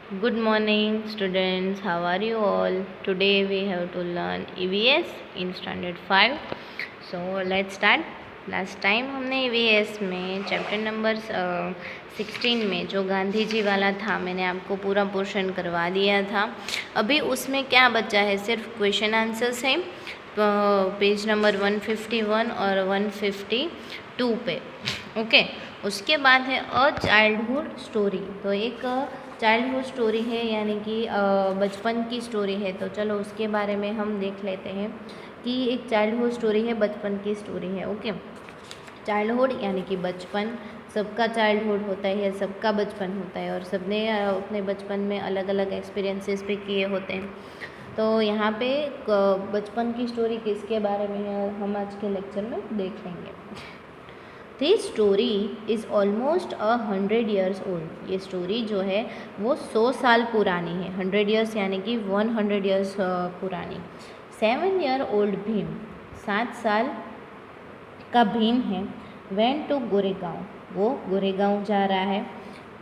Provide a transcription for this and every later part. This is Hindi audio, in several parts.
Good morning, students. How are you all? Today we have to learn EVS in standard 5. So let's start. Last time हमने EVS में चैप्टर नंबर 16 में जो गांधी जी वाला था मैंने आपको पूरा पोर्शन करवा दिया था। अभी उसमें क्या बचा है, सिर्फ क्वेश्चन आंसर्स हैं पेज नंबर 151 और 152 पे। ओके, उसके बाद है अ चाइल्डहुड स्टोरी। तो एक चाइल्डहुड स्टोरी है, यानी कि बचपन की स्टोरी है। तो चलो उसके बारे में हम देख लेते हैं कि एक चाइल्डहुड स्टोरी है, बचपन की स्टोरी है। ओके, चाइल्डहुड यानी कि बचपन, सबका चाइल्डहुड होता है, सबका बचपन होता है और सबने अपने बचपन में अलग अलग एक्सपीरियंसेस पे किए होते हैं। तो यहाँ पे बचपन की स्टोरी किसके बारे में है हम आज के लेक्चर में देख लेंगे। This story is almost 100 years old. ये स्टोरी जो है वो 100 साल पुरानी है। 100 ईयर्स यानी कि 100 ईयर्स पुरानी। 7 ईयर ओल्ड भीम, 7 साल का भीम है, वेंट टू गोरेगांव, वो गोरेगांव जा रहा है।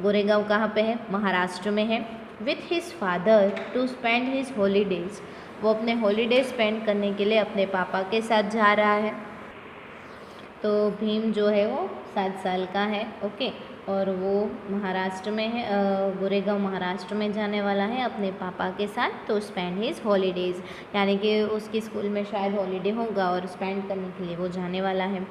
गोरेगांव कहाँ पे है? महाराष्ट्र में है। With his father to spend his holidays, वो अपने हॉलीडे स्पेंड करने के लिए अपने पापा के साथ जा रहा है। तो भीम जो है वो 7 साल का है। ओके, और वो महाराष्ट्र में है, गोरेगांव महाराष्ट्र में जाने वाला है अपने पापा के साथ। तो स्पेंड हिज हॉलीडेज़, यानी कि उसकी स्कूल में शायद हॉलीडे होगा और स्पेंड करने के लिए वो जाने वाला है।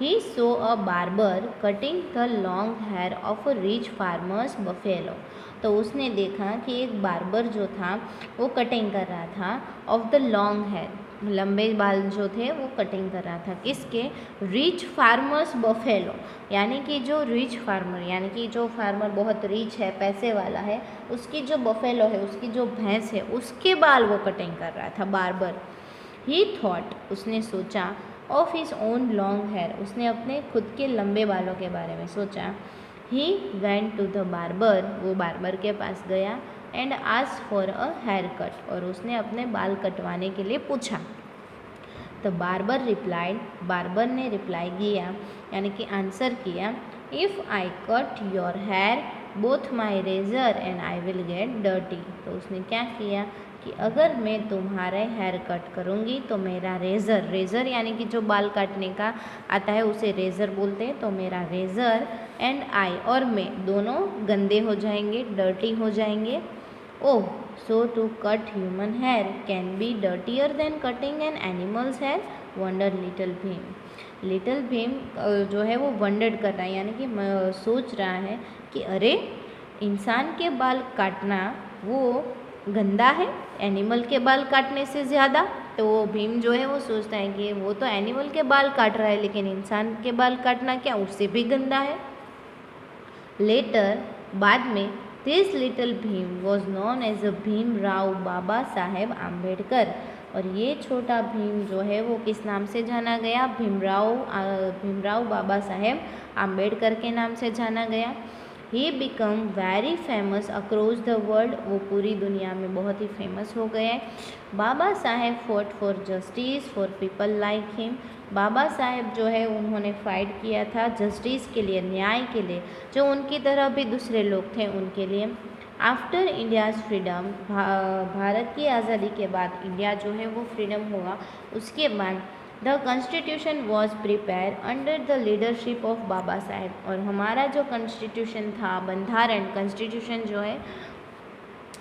He saw a barber cutting the long hair of a rich farmer's buffalo. तो उसने देखा कि एक बार्बर जो था वो कटिंग कर रहा था ऑफ द लॉन्ग हेयर, लंबे बाल जो थे वो कटिंग कर रहा था। किसके? रिच फार्मर्स बफेलो, यानी कि जो रिच फार्मर, यानी कि जो फार्मर बहुत रिच है, पैसे वाला है, उसकी जो बफेलो है, उसकी जो भैंस है, उसके बाल वो कटिंग कर रहा था बार्बर। ही थॉट, उसने सोचा, of his own long hair, उसने अपने खुद के लंबे बालों के बारे में सोचा। He went to the barber, वो बार्बर के पास गया and asked for a hair cut, और उसने अपने बाल कटवाने के लिए पूछा। द बार्बर रिप्लाइड, बार्बर ने रिप्लाई किया, यानी कि आंसर किया, if I cut your hair both my razor and I will get dirty. तो उसने क्या किया कि अगर मैं तुम्हारे हेयर कट करूँगी तो मेरा रेज़र, रेज़र यानी कि जो बाल काटने का आता है उसे रेज़र बोलते हैं, तो मेरा रेज़र एंड आई, और मैं, दोनों गंदे हो जाएंगे, डर्टी हो जाएंगे। Oh, so to cut human hair can be dirtier than cutting an animal's hair, wonder little Bhim. Little Bhim जो है वो वंडर कर रहा है, यानी कि सोच रहा है कि अरे, इंसान के बाल काटना वो गंदा है एनिमल के बाल काटने से ज़्यादा। तो वो भीम जो है वो सोचता है कि वो तो एनिमल के बाल काट रहा है, लेकिन इंसान के बाल काटना क्या उससे भी गंदा है। लेटर, बाद में, this little Bhim was known as a Bhim Rao Baba Saheb Ambedkar, और ये छोटा भीम जो है वो किस नाम से जाना गया? भीमराव बाबा साहेब आम्बेडकर के नाम से जाना गया। He become very famous across the world, वो पूरी दुनिया में बहुत ही फेमस हो गए। Baba Saheb fought for justice for people like him, Baba Saheb जो है उन्होंने फाइट किया था जस्टिस के लिए, न्याय के लिए, जो उनकी तरह भी दूसरे लोग थे उनके लिए। आफ्टर इंडियाज़ फ्रीडम, भारत की आज़ादी के बाद इंडिया जो है वो फ्रीडम हुआ, उसके बाद the constitution was prepare under the leadership of Baba Saheb, और हमारा जो कॉन्स्टिट्यूशन था, बंधारण, कॉन्स्टिट्यूशन जो है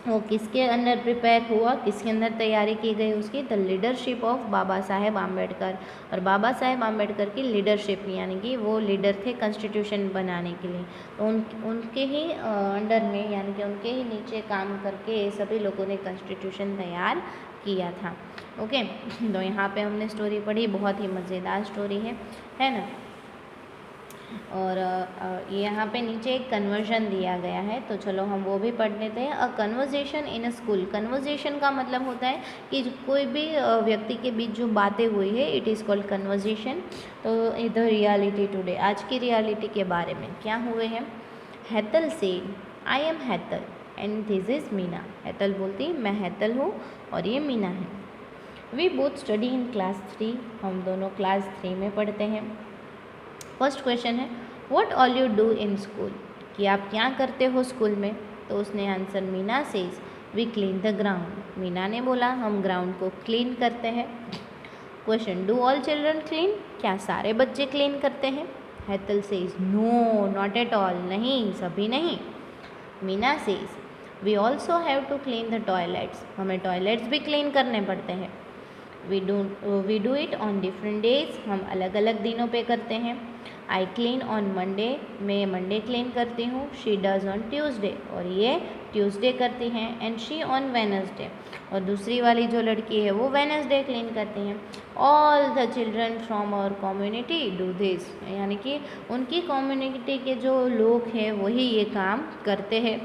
वो किसके अंदर प्रिपेयर हुआ, किसके अंदर तैयारी की गई उसकी? The leadership of Baba Saheb Ambedkar, और बाबा साहेब आम्बेडकर की लीडरशिप, यानी कि वो लीडर थे कॉन्स्टिट्यूशन बनाने के लिए। तो उनके ही अंडर में, यानी कि उनके ही नीचे काम करके सभी लोगों ने कॉन्स्टिट्यूशन तैयार किया था। ओके, तो यहाँ पे हमने स्टोरी पढ़ी, बहुत ही मज़ेदार स्टोरी है ना। और यहाँ पे नीचे एक कन्वर्जन दिया गया है, तो चलो हम वो भी पढ़ लेते हैं। A conversation in a school, conversation का मतलब होता है कि कोई भी व्यक्ति के बीच जो बातें हुई है, इट इज़ कॉल्ड कन्वर्जेशन। तो इधर रियलिटी टुडे, आज की रियलिटी के बारे में क्या हुए हैं। Hetal said, I am Hetal and this is Meena. Hetal बोलती मैं हैतल हूँ और ये मीना है। We both study in class 3, हम दोनों क्लास 3 में पढ़ते हैं। फर्स्ट क्वेश्चन है, what all you do in school, कि आप क्या करते हो स्कूल में। तो उसने answer Meena says we clean the ground. Meena ने बोला हम ग्राउंड को क्लीन करते हैं। Question, do all children clean? क्या सारे बच्चे क्लीन करते हैं? Hetal says no not at all, नहीं सभी नहीं। Meena says we also have to clean the toilets, हमें टॉयलेट्स भी क्लीन करने पड़ते हैं। We do it on different days, हम अलग अलग दिनों पे करते हैं। आई क्लीन ऑन मंडे, मैं मंडे क्लीन करती हूँ। शी डज ऑन ट्यूसडे, और ये ट्यूसडे करती हैं। एंड शी ऑन वेनसडे, और दूसरी वाली जो लड़की है वो वेनसडे क्लीन करती हैं। All the children from our community do this, यानी कि उनकी कम्युनिटी के जो लोग हैं वही ये काम करते हैं।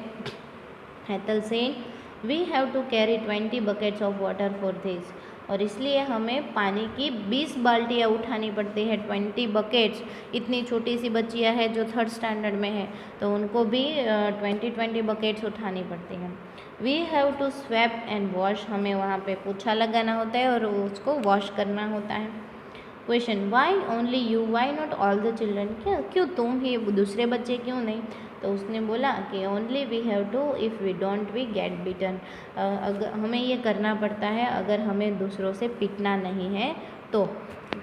Hetal said we have to carry 20 buckets of water for this, और इसलिए हमें पानी की 20 बाल्टियाँ उठानी पड़ती है। 20 बकेट्स, इतनी छोटी सी बच्चियाँ हैं जो 3rd स्टैंडर्ड में है, तो उनको भी 20 बकेट्स उठानी पड़ती हैं। We have to sweep and wash, हमें वहाँ पे पोछा लगाना होता है और उसको वॉश करना होता है। Question, why only you, why not all the children, क्यों तुम ही, दूसरे बच्चे क्यों नहीं? तो उसने बोला कि only we have to if we don't we get beaten, अगर हमें ये करना पड़ता है अगर हमें दूसरों से पिटना नहीं है तो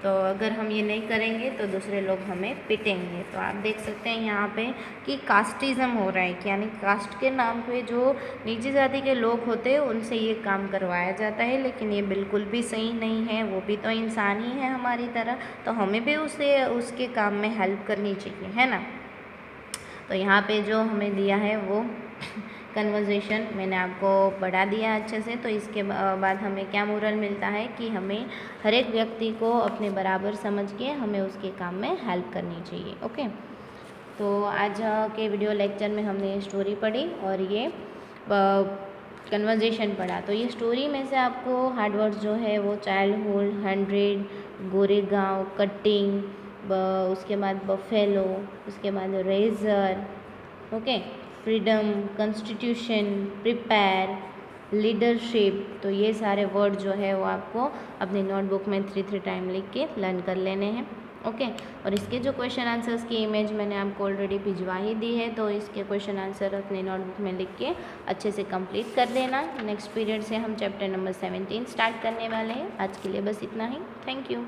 अगर हम ये नहीं करेंगे तो दूसरे लोग हमें पिटेंगे। तो आप देख सकते हैं यहाँ पे कि कास्टिज़म हो रहा है, कि यानी कास्ट के नाम पे जो नीची जाति के लोग होते हैं उनसे ये काम करवाया जाता है, लेकिन ये बिल्कुल भी सही नहीं है। वो भी तो इंसान ही है हमारी तरह, तो हमें भी उसे उसके काम में हेल्प करनी चाहिए, है ना। तो यहाँ पे जो हमें दिया है वो कन्वर्जेशन मैंने आपको पढ़ा दिया अच्छे से। तो इसके बाद हमें क्या मोरल मिलता है कि हमें हर एक व्यक्ति को अपने बराबर समझ के हमें उसके काम में हेल्प करनी चाहिए। ओके, तो आज के वीडियो लेक्चर में हमने स्टोरी पढ़ी और ये कन्वर्जेशन पढ़ा। तो ये स्टोरी में से आपको हार्ड वर्ड्स जो है वो चाइल्डहुड, 100, गोरेगांव, कटिंग, उसके बाद बफेलो, उसके बाद razor, okay, freedom, constitution, prepare, leadership, तो ये सारे वर्ड जो है वो आपको अपनी नोटबुक में 3 टाइम लिख के लर्न कर लेने हैं। ओके, और इसके जो क्वेश्चन आंसर्स की इमेज मैंने आपको ऑलरेडी भिजवा ही दी है, तो इसके क्वेश्चन आंसर अपने नोटबुक में लिख के अच्छे से कंप्लीट कर लेना। नेक्स्ट पीरियड से हम चैप्टर नंबर 17 स्टार्ट करने वाले हैं। आज के लिए बस इतना ही। Thank you.